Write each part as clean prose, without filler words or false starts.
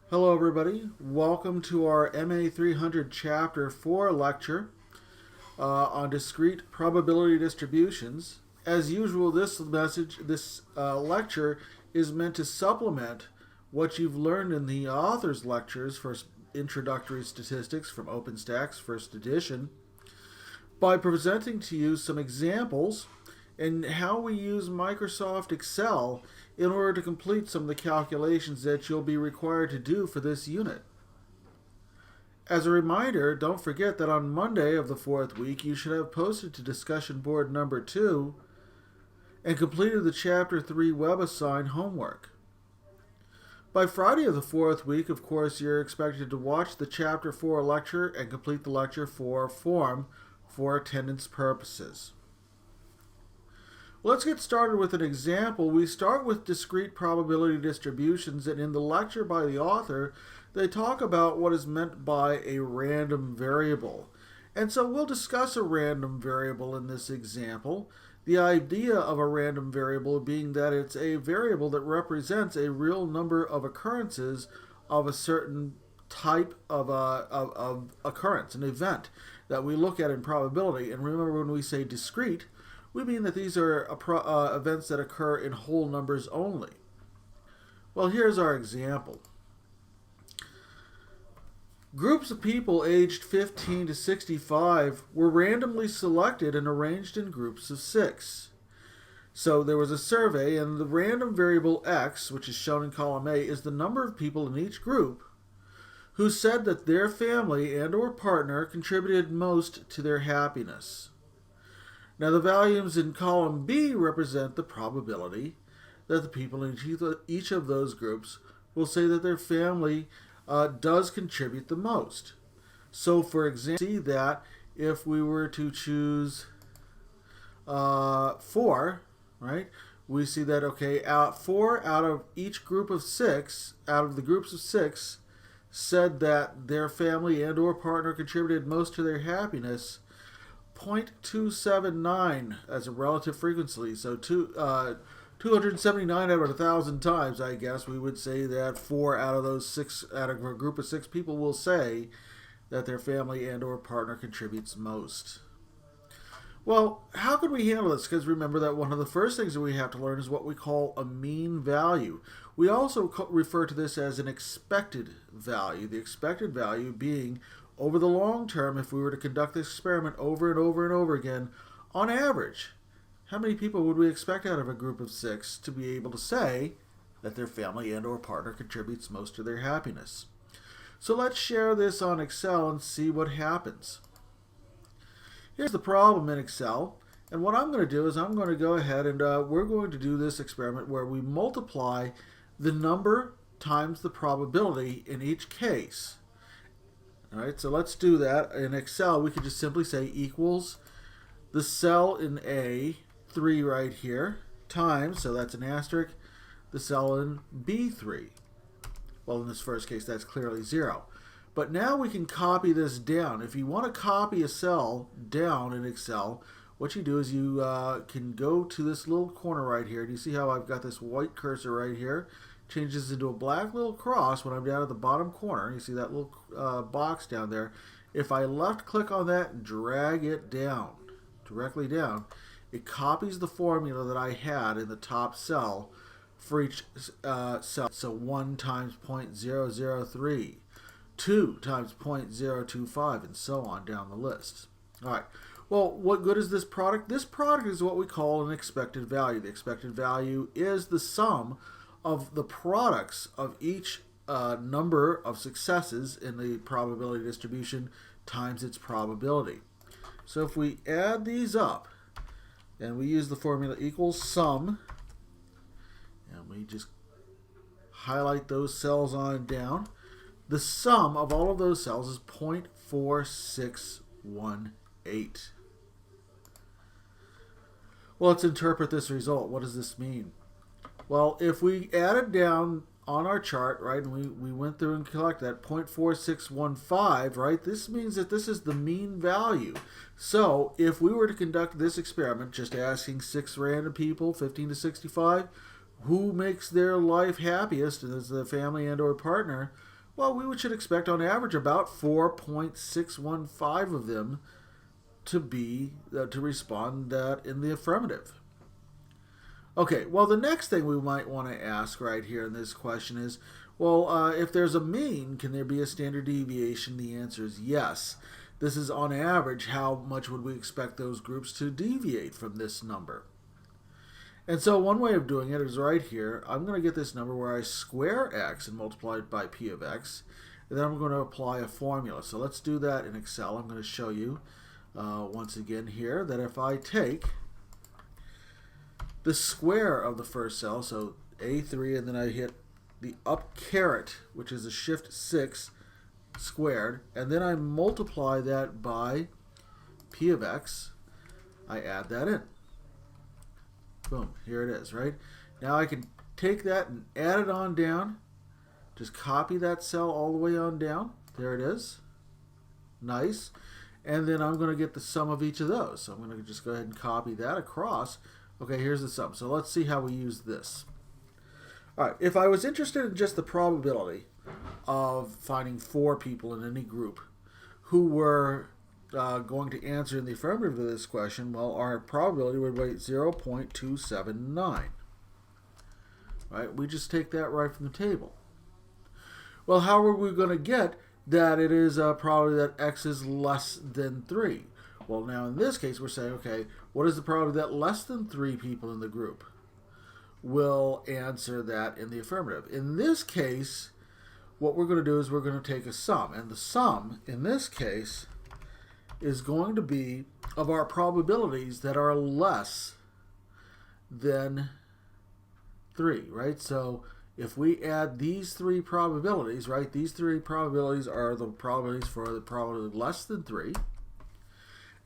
Hello everybody, welcome to our MA300 Chapter 4 lecture on discrete probability distributions. As usual, this lecture is meant to supplement what you've learned in the author's lectures for introductory statistics from OpenStax first edition by presenting to you some examples and how we use Microsoft Excel in order to complete some of the calculations that you'll be required to do for this unit. As a reminder, don't forget that on Monday of the fourth week, you should have posted to discussion board number 2 and completed the Chapter 3 WebAssign homework. By Friday of the fourth week, of course, you're expected to watch the Chapter 4 lecture and complete the Lecture 4 form for attendance purposes. Let's get started with an example. We start with discrete probability distributions, and in the lecture by the author, they talk about what is meant by a random variable. And so we'll discuss a random variable in this example. The idea of a random variable being that it's a variable that represents a real number of occurrences of a certain type of occurrence, an event that we look at in probability. And remember, when we say discrete, we mean that these are events that occur in whole numbers only. Well, here's our example. Groups of people aged 15 to 65 were randomly selected and arranged in groups of 6. So there was a survey, and the random variable x, which is shown in column A, is the number of people in each group who said that their family and or partner contributed most to their happiness. Now, the values in column B represent the probability that the people in each of those groups will say that their family does contribute the most. So, for example, see that if we were to choose 4, right, we see that, okay, 4 out of each group of 6, out of the groups of 6, said that their family and or partner contributed most to their happiness. 0.279 as a relative frequency. So 279 out of 1,000 times, I guess, we would say that 4 out of those 6, out of a group of 6 people will say that their family and or partner contributes most. Well, how can we handle this? Because remember that one of the first things that we have to learn is what we call a mean value. We also refer to this as an expected value. The expected value being, over the long term, if we were to conduct this experiment over and over and over again, on average, how many people would we expect out of a group of 6 to be able to say that their family and or partner contributes most to their happiness? So let's share this on Excel and see what happens. Here's the problem in Excel, and what I'm going to do is I'm going to go ahead and we're going to do this experiment where we multiply the number times the probability in each case. All right, so let's do that. In Excel, we could just simply say equals the cell in A3 right here times, so that's an asterisk, the cell in B3. Well, in this first case, that's clearly 0. But now we can copy this down. If you want to copy a cell down in Excel, what you do is you can go to this little corner right here. Do you see how I've got this white cursor right here? Changes into a black little cross when I'm down at the bottom corner. You see that little box down there. If I left click on that and drag it down, directly down, it copies the formula that I had in the top cell for each cell. So 1 times 0.003, 2 times 0.025, and so on down the list. All right. Well, what good is this product? This product is what we call an expected value. The expected value is the sum of the products of each number of successes in the probability distribution times its probability. So if we add these up, and we use the formula equals sum, and we just highlight those cells on down, the sum of all of those cells is 0.4618. Well, let's interpret this result. What does this mean? Well, if we added down on our chart, right, and we went through and collected that 0.4615, right, this means that this is the mean value. So if we were to conduct this experiment, just asking 6 random people, 15 to 65, who makes their life happiest as the family and or partner, Well, we should expect on average about 4.615 of them to respond that in the affirmative. Okay, well, the next thing we might want to ask right here in this question is, well, if there's a mean, can there be a standard deviation? The answer is yes. This is on average, how much would we expect those groups to deviate from this number? And so one way of doing it is right here. I'm going to get this number where I square x and multiply it by p of x, and then I'm going to apply a formula. So let's do that in Excel. I'm going to show you once again here that if I take the square of the first cell, so A3, and then I hit the up caret, which is a shift 6 squared, and then I multiply that by p of x, I add that in. Boom, here it is, right? Now I can take that and add it on down. Just copy that cell all the way on down. There it is. Nice. And then I'm going to get the sum of each of those. So I'm going to just go ahead and copy that across. Okay, here's the sum. So let's see how we use this. All right, if I was interested in just the probability of finding 4 people in any group who were going to answer in the affirmative to this question, well, our probability would be 0.279. Right? We just take that right from the table. Well, how are we going to get that it is probably that x is less than 3? Well, now in this case, we're saying, okay, what is the probability that less than 3 people in the group will answer that in the affirmative? In this case, what we're going to do is we're going to take a sum, and the sum in this case is going to be of our probabilities that are less than 3, right? So if we add these 3 probabilities, right, these 3 probabilities are the probabilities for the probability less than 3.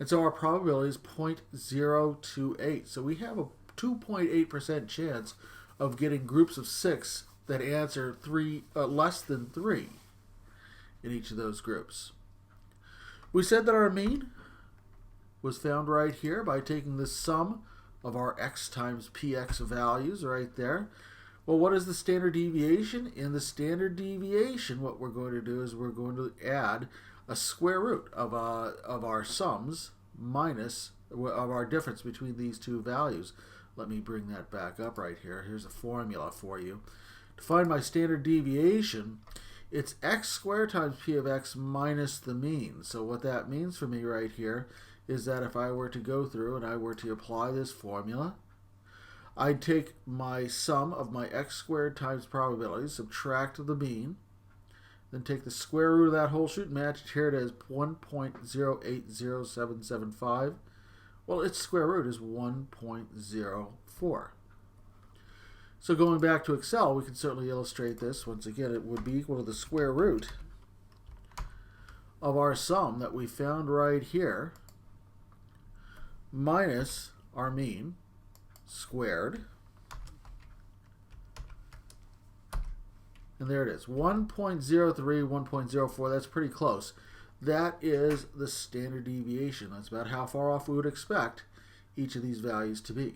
And so our probability is 0.028. So we have a 2.8% chance of getting groups of 6 that answer less than 3 in each of those groups. We said that our mean was found right here by taking the sum of our x times px values right there. Well, what is the standard deviation? In the standard deviation, what we're going to do is we're going to add a square root of our sums minus of our difference between these two values. Let me bring that back up right here. Here's a formula for you. To find my standard deviation, it's x squared times p of x minus the mean. So what that means for me right here is that if I were to go through and I were to apply this formula, I'd take my sum of my x squared times probabilities, subtract the mean, then take the square root of that whole shoot, match it. Here it is, 1.080775. Well, its square root is 1.04. So going back to Excel, we can certainly illustrate this. Once again, it would be equal to the square root of our sum that we found right here minus our mean squared. And there it is, 1.03, 1.04. That's pretty close. That is the standard deviation. That's about how far off we would expect each of these values to be.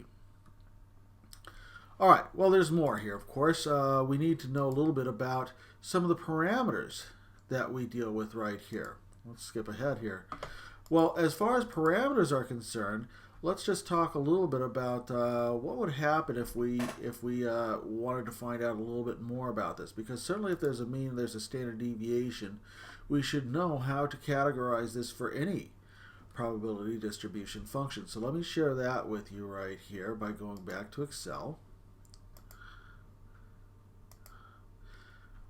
All right, well, there's more here, of course. We need to know a little bit about some of the parameters that we deal with right here. Let's skip ahead here. Well, as far as parameters are concerned, let's just talk a little bit about what would happen if we wanted to find out a little bit more about this. Because certainly if there's a mean, there's a standard deviation, we should know how to categorize this for any probability distribution function. So let me share that with you right here by going back to Excel.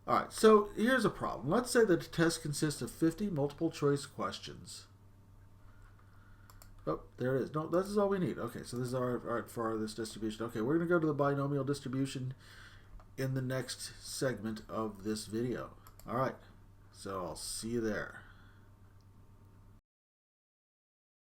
All right, so here's a problem. Let's say that the test consists of 50 multiple choice questions. Oh, there it is. No, this is all we need. Okay, so this is for this distribution. Okay, we're going to go to the binomial distribution in the next segment of this video. All right, so I'll see you there.